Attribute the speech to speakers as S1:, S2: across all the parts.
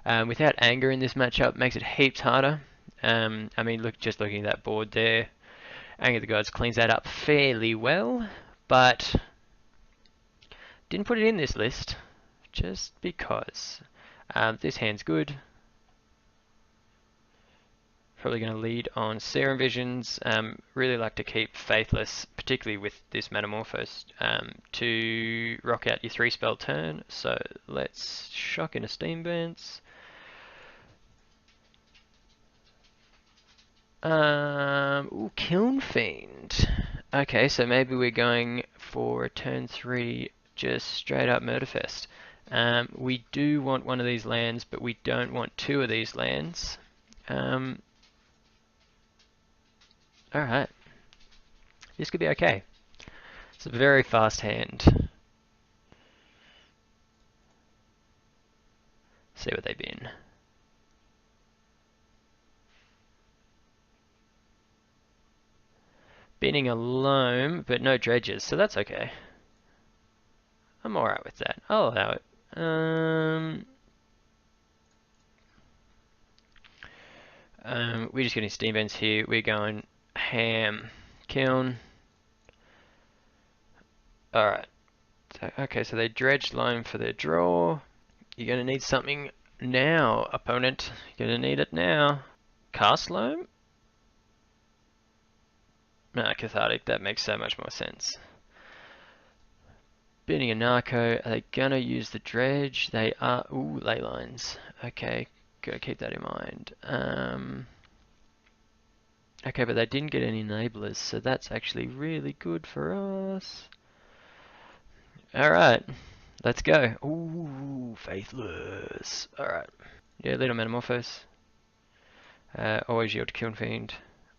S1: Without anger in this matchup makes it heaps harder. I mean, just looking at that board there, Anger of the Gods cleans that up fairly well, but didn't put it in this list just because. This hand's good. Probably going to lead on Serum Visions. Really like to keep Faithless, particularly with this Metamorphose, to rock out your 3-spell turn. So let's shock into Steam Vents. Kiln Fiend. Okay, so maybe we're going for a turn 3 just straight up Murderfest. We do want one of these lands, but we don't want 2 of these lands. Alright. This could be okay. It's a very fast hand. See what they've been. Binning a Loam, but no dredges, so that's okay. I'm alright with that. I'll allow it. We're just getting Steam Vents here. We're going ham. Kiln. Alright. Okay, so they dredged Loam for their draw. You're going to need something now, opponent. You're going to need it now. Cast Loam? Nah, Cathartic. That makes so much more sense. Binning a Narco. Are they going to use the Dredge? They are. Ooh, ley lines. Okay, gotta keep that in mind. Okay, but they didn't get any enablers, so that's actually really good for us. Alright, let's go. Ooh, Faithless. Alright. Yeah, Little Metamorphose. Always yield to Kiln Fiend.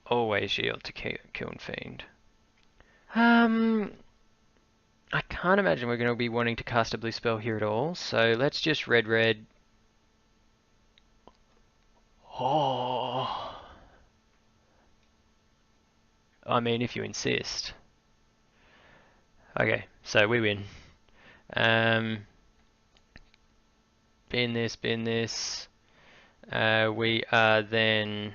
S1: Always yield to Kiln Fiend. I can't imagine we're going to be wanting to cast a blue spell here at all, so let's just red. Oh. I mean, if you insist. Okay, so we win. Bin this. We are then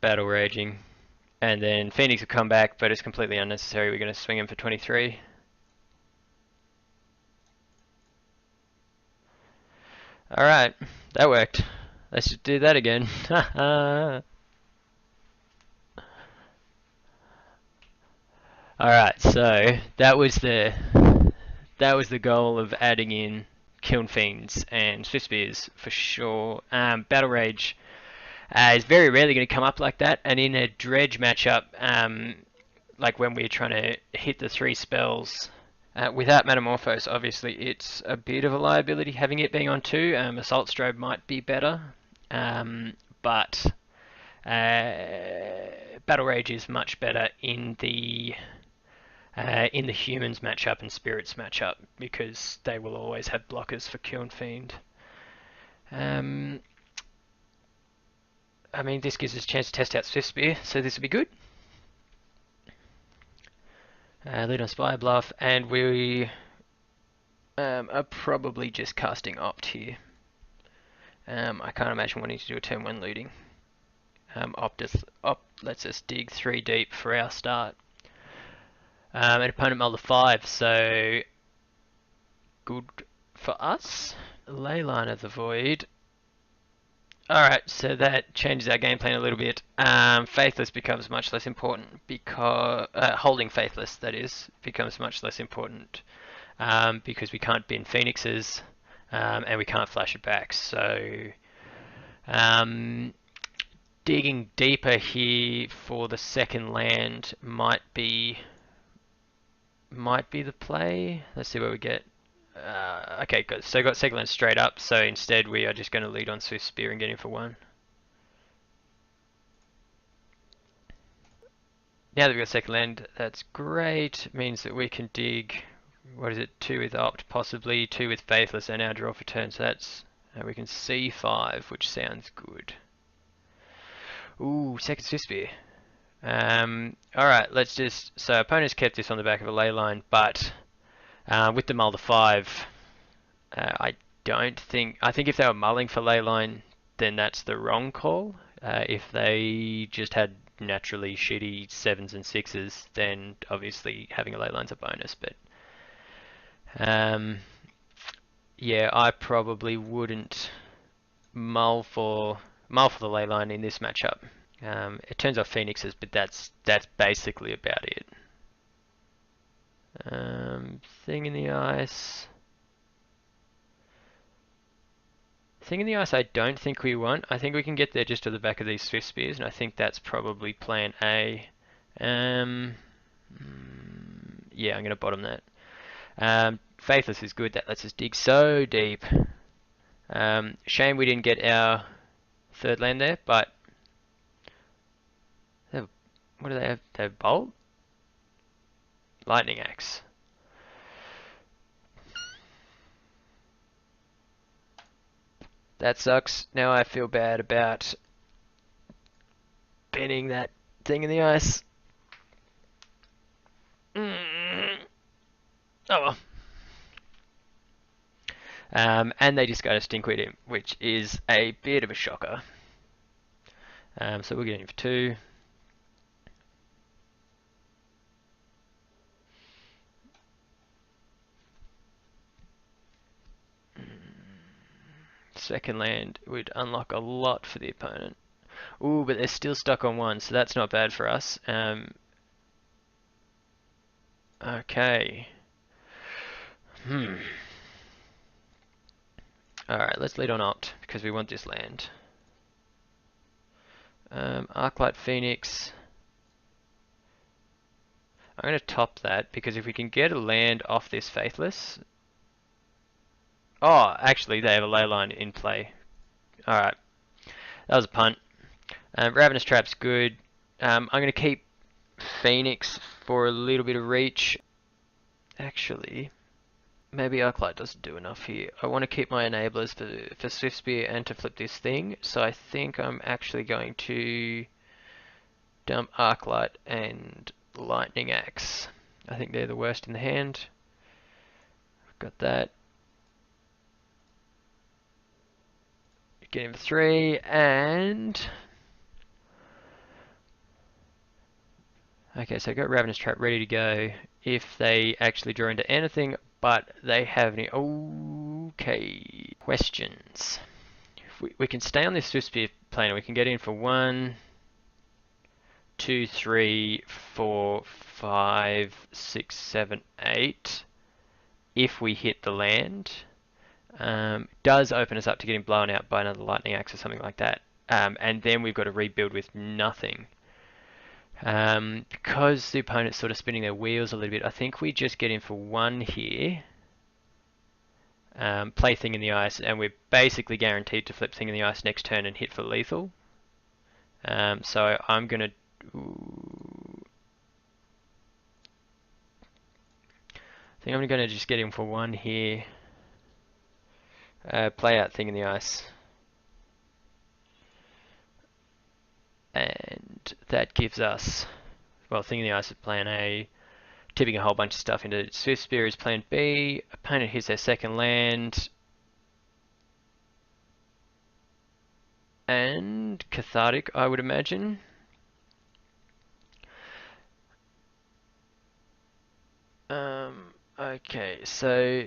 S1: battle raging. And then Phoenix will come back, but it's completely unnecessary. We're going to swing him for 23. Alright, that worked. Let's just do that again. Alright, so that was the goal of adding in Kiln Fiends and Swift Spears for sure. Battle Rage is very rarely going to come up like that, and in a Dredge matchup, like when we're trying to hit the 3 spells without Metamorphose, obviously it's a bit of a liability having it being on 2. Assault Strobe might be better, but Battle Rage is much better in the humans matchup and spirits matchup because they will always have blockers for Kiln Fiend. I mean, this gives us a chance to test out Swift Spear, so this will be good. Lead on Spire Bluff, and we are probably just casting Opt here. I can't imagine wanting to do a turn 1 looting. Opt lets us dig 3 deep for our start. An opponent mulled a 5, so good for us. Leyline of the Void. Alright, so that changes our game plan a little bit. Faithless becomes much less important because holding Faithless, that is, becomes much less important because we can't bin Phoenixes and we can't flash it back. So digging deeper here for the second land might be the play. Let's see what we get. Okay, good. So got second land straight up, so instead we are just going to lead on Swift Spear and get him for 1. Now that we've got second land, that's great. It means that we can dig, what is it, 2 with Opt, possibly 2 with Faithless, and our draw for turn, so that's, we can C5, which sounds good. Ooh, second Swift Spear. Alright, let's just, so opponents kept this on the back of a ley line, but with the Mulder 5, I don't think... I think if they were mulling for leyline, then that's the wrong call. If they just had naturally shitty 7s and 6s, then obviously having a leyline's a bonus. But yeah, I probably wouldn't mull for the leyline in this matchup. It turns off Phoenixes, but that's basically about it. Thing in the ice. Thing in the ice I don't think we want. I think we can get there just to the back of these Swift Spears, and I think that's probably plan A. Yeah, I'm going to bottom that. Faithless is good. That lets us dig so deep. Shame we didn't get our third land there, but... What do they have? They have Bolt? Lightning Axe. That sucks. Now I feel bad about pinning that thing in the ice. Oh well. And they discard a Stinkweed, which is a bit of a shocker. So we're getting for 2. Second land would unlock a lot for the opponent. Ooh, but they're still stuck on 1, so that's not bad for us. Okay. Alright, let's lead on Opt, because we want this land. Arclight Phoenix. I'm going to top that, because if we can get a land off this Faithless... Oh, actually, they have a leyline in play. Alright. That was a punt. Ravenous Trap's good. I'm going to keep Phoenix for a little bit of reach. Actually, maybe Arclight doesn't do enough here. I want to keep my enablers for Swift Spear and to flip this thing. So I think I'm actually going to dump Arclight and Lightning Axe. I think they're the worst in the hand. Got that. Get him for 3 and... Okay, so I got Ravenous Trap ready to go if they actually draw into anything, but they have any... Okay, questions. If we can stay on this Swift Spear plane, we can get in for 1, 2, 3, 4, 5, 6, 7, 8. If we hit the land, does open us up to getting blown out by another Lightning Axe or something like that. And then we've got to rebuild with nothing. Because the opponent's sort of spinning their wheels a little bit, I think we just get in for 1 here. Play Thing in the Ice, and we're basically guaranteed to flip Thing in the Ice next turn and hit for lethal. So I'm going to... I think I'm going to just get in for 1 here. Play out Thing in the Ice. And that gives us, well, Thing in the Ice is plan A, tipping a whole bunch of stuff into Swift Spear is plan B, opponent hits their second land, and Cathartic, I would imagine. Okay, so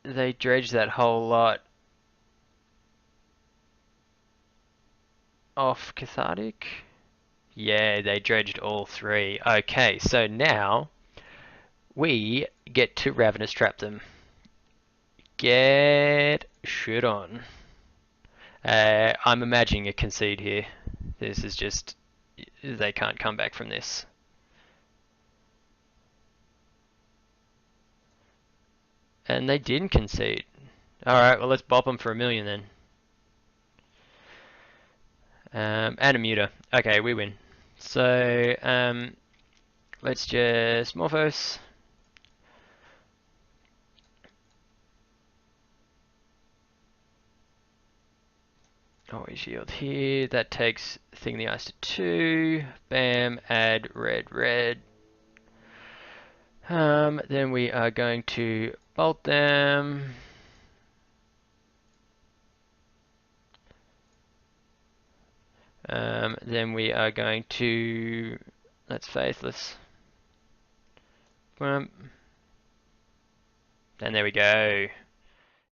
S1: they dredge that whole lot off Cathartic. Yeah, they dredged all 3. Okay, so now we get to Ravenous Trap them. Get shit on. I'm imagining a concede here. This is just... They can't come back from this. And they didn't concede. Alright, well let's bop them for 1 million then. And a muter. Okay, we win. So, let's just Morphos. Always shield here. That takes Thing in the Ice to 2. Bam, add red, red. Then we are going to bolt them. Then we are going to... That's faithless. And there we go.